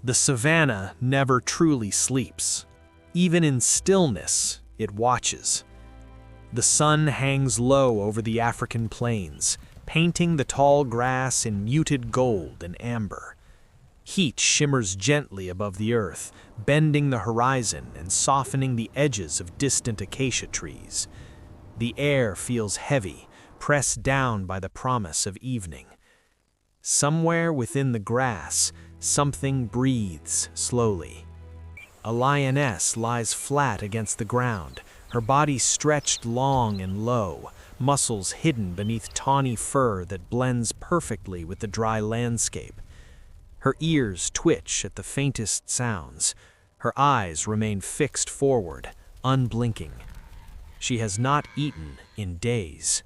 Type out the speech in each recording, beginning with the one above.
The savanna never truly sleeps. Even in stillness, it watches. The sun hangs low over the African plains, painting the tall grass in muted gold and amber. Heat shimmers gently above the earth, bending the horizon and softening the edges of distant acacia trees. The air feels heavy, pressed down by the promise of evening. Somewhere within the grass, something breathes slowly. A lioness lies flat against the ground, her body stretched long and low, muscles hidden beneath tawny fur that blends perfectly with the dry landscape. Her ears twitch at the faintest sounds. Her eyes remain fixed forward, unblinking. She has not eaten in days.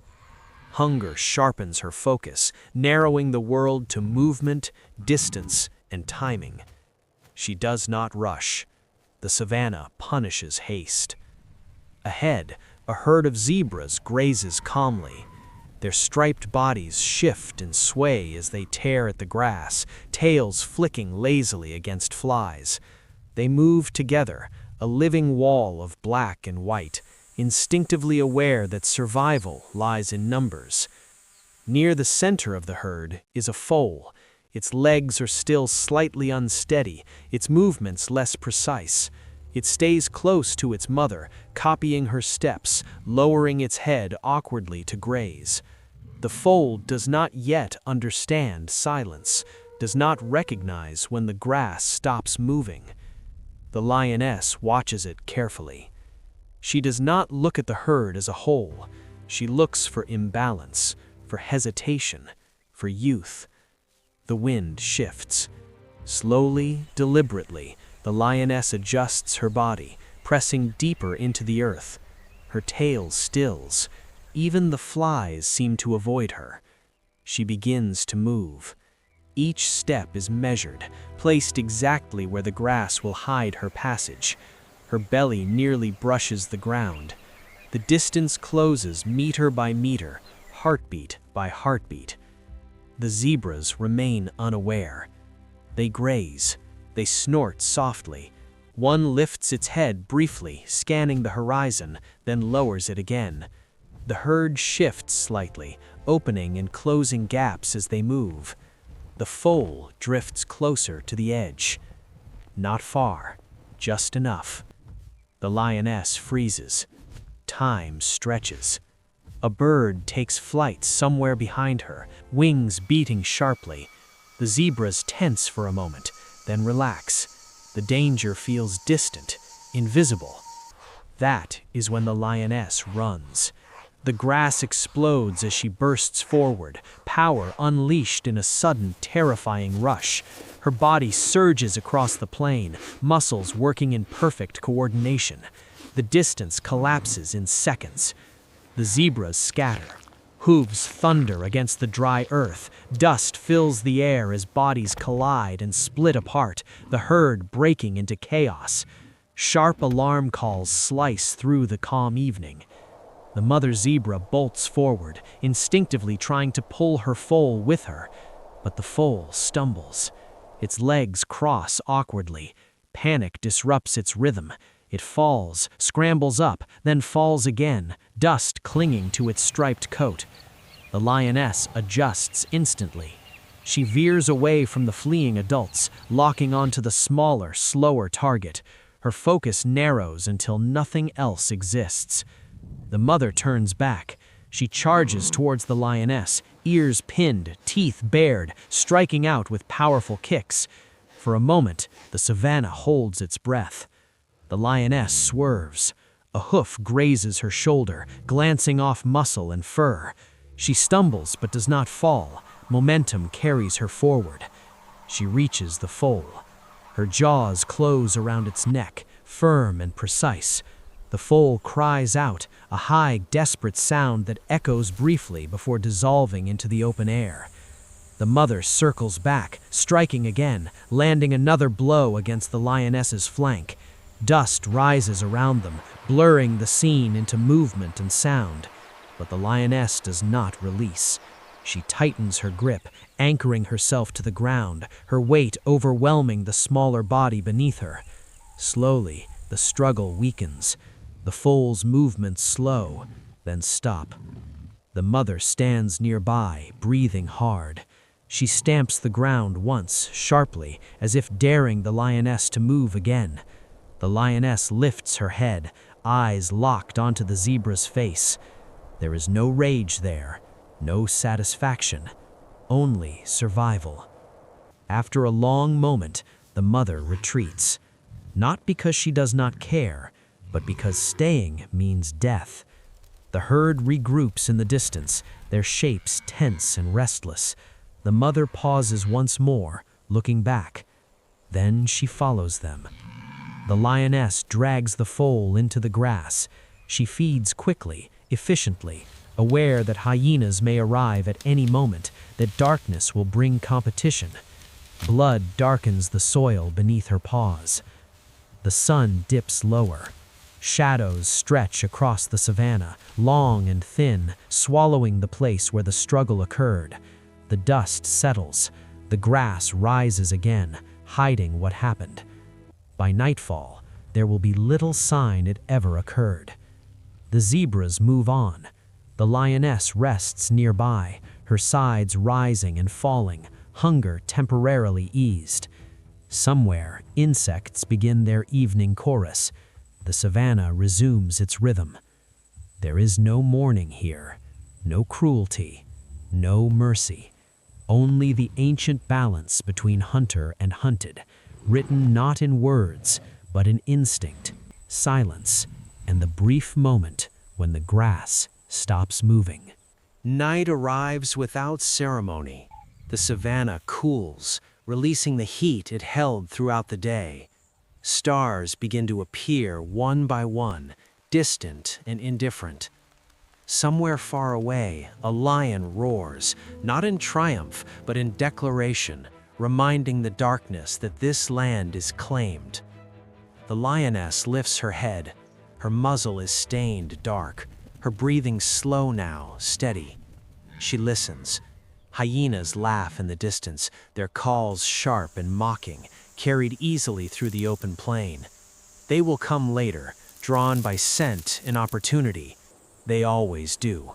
Hunger sharpens her focus, narrowing the world to movement, distance, and timing. She does not rush. The savanna punishes haste. Ahead, a herd of zebras grazes calmly. Their striped bodies shift and sway as they tear at the grass, tails flicking lazily against flies. They move together, a living wall of black and white, instinctively aware that survival lies in numbers. Near the center of the herd is a foal. Its legs are still slightly unsteady, its movements less precise. It stays close to its mother, copying her steps, lowering its head awkwardly to graze. The foal does not yet understand silence, does not recognize when the grass stops moving. The lioness watches it carefully. She does not look at the herd as a whole. She looks for imbalance, for hesitation, for youth. The wind shifts. Slowly, deliberately, the lioness adjusts her body, pressing deeper into the earth. Her tail stills. Even the flies seem to avoid her. She begins to move. Each step is measured, placed exactly where the grass will hide her passage. Her belly nearly brushes the ground. The distance closes meter by meter, heartbeat by heartbeat. The zebras remain unaware. They graze. They snort softly. One lifts its head briefly, scanning the horizon, then lowers it again. The herd shifts slightly, opening and closing gaps as they move. The foal drifts closer to the edge. Not far, just enough. The lioness freezes. Time stretches. A bird takes flight somewhere behind her, wings beating sharply. The zebras tense for a moment, then relax. The danger feels distant, invisible. That is when the lioness runs. The grass explodes as she bursts forward, power unleashed in a sudden, terrifying rush. Her body surges across the plain, muscles working in perfect coordination. The distance collapses in seconds. The zebras scatter. Hooves thunder against the dry earth. Dust fills the air as bodies collide and split apart, the herd breaking into chaos. Sharp alarm calls slice through the calm evening. The mother zebra bolts forward, instinctively trying to pull her foal with her. But the foal stumbles. Its legs cross awkwardly. Panic disrupts its rhythm. It falls, scrambles up, then falls again, dust clinging to its striped coat. The lioness adjusts instantly. She veers away from the fleeing adults, locking onto the smaller, slower target. Her focus narrows until nothing else exists. The mother turns back. She charges towards the lioness, ears pinned, teeth bared, striking out with powerful kicks. For a moment, the savanna holds its breath. The lioness swerves. A hoof grazes her shoulder, glancing off muscle and fur. She stumbles but does not fall. Momentum carries her forward. She reaches the foal. Her jaws close around its neck, firm and precise. The foal cries out, a high, desperate sound that echoes briefly before dissolving into the open air. The mother circles back, striking again, landing another blow against the lioness's flank. Dust rises around them, blurring the scene into movement and sound. But the lioness does not release. She tightens her grip, anchoring herself to the ground, her weight overwhelming the smaller body beneath her. Slowly, the struggle weakens. The foal's movements slow, then stop. The mother stands nearby, breathing hard. She stamps the ground once, sharply, as if daring the lioness to move again. The lioness lifts her head, eyes locked onto the zebra's face. There is no rage there, no satisfaction, only survival. After a long moment, the mother retreats. Not because she does not care, but because staying means death. The herd regroups in the distance, their shapes tense and restless. The mother pauses once more, looking back. Then she follows them. The lioness drags the foal into the grass. She feeds quickly, efficiently, aware that hyenas may arrive at any moment, that darkness will bring competition. Blood darkens the soil beneath her paws. The sun dips lower. Shadows stretch across the savanna, long and thin, swallowing the place where the struggle occurred. The dust settles. The grass rises again, hiding what happened. By nightfall, there will be little sign it ever occurred. The zebras move on. The lioness rests nearby, her sides rising and falling, hunger temporarily eased. Somewhere, insects begin their evening chorus. The savanna resumes its rhythm. There is no mourning here, no cruelty, no mercy. Only the ancient balance between hunter and hunted, written not in words, but in instinct, silence, and the brief moment when the grass stops moving. Night arrives without ceremony. The savanna cools, releasing the heat it held throughout the day. Stars begin to appear one by one, distant and indifferent. Somewhere far away, a lion roars, not in triumph, but in declaration, reminding the darkness that this land is claimed. The lioness lifts her head. Her muzzle is stained dark, her breathing slow now, steady. She listens. Hyenas laugh in the distance, their calls sharp and mocking, carried easily through the open plain. They will come later, drawn by scent and opportunity. They always do.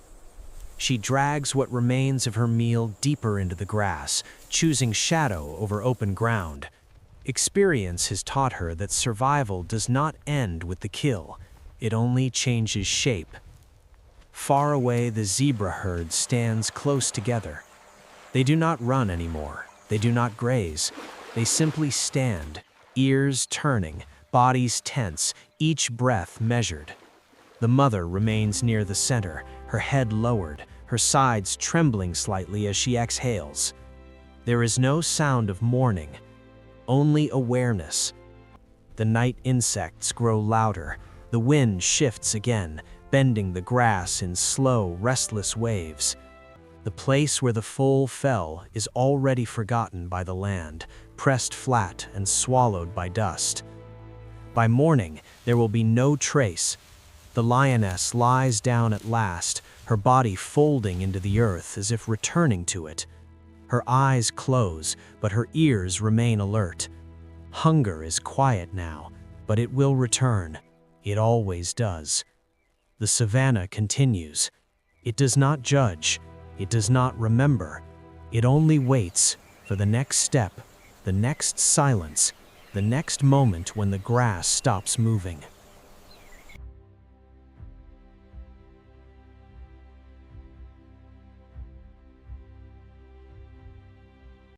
She drags what remains of her meal deeper into the grass, choosing shadow over open ground. Experience has taught her that survival does not end with the kill. It only changes shape. Far away, the zebra herd stands close together. They do not run anymore. They do not graze. They simply stand, ears turning, bodies tense, each breath measured. The mother remains near the center, her head lowered, her sides trembling slightly as she exhales. There is no sound of mourning, only awareness. The night insects grow louder. The wind shifts again, bending the grass in slow, restless waves. The place where the foal fell is already forgotten by the land, pressed flat and swallowed by dust. By morning, there will be no trace. The lioness lies down at last, her body folding into the earth as if returning to it. Her eyes close, but her ears remain alert. Hunger is quiet now, but it will return. It always does. The savanna continues. It does not judge. It does not remember. It only waits for the next step, the next silence, the next moment when the grass stops moving.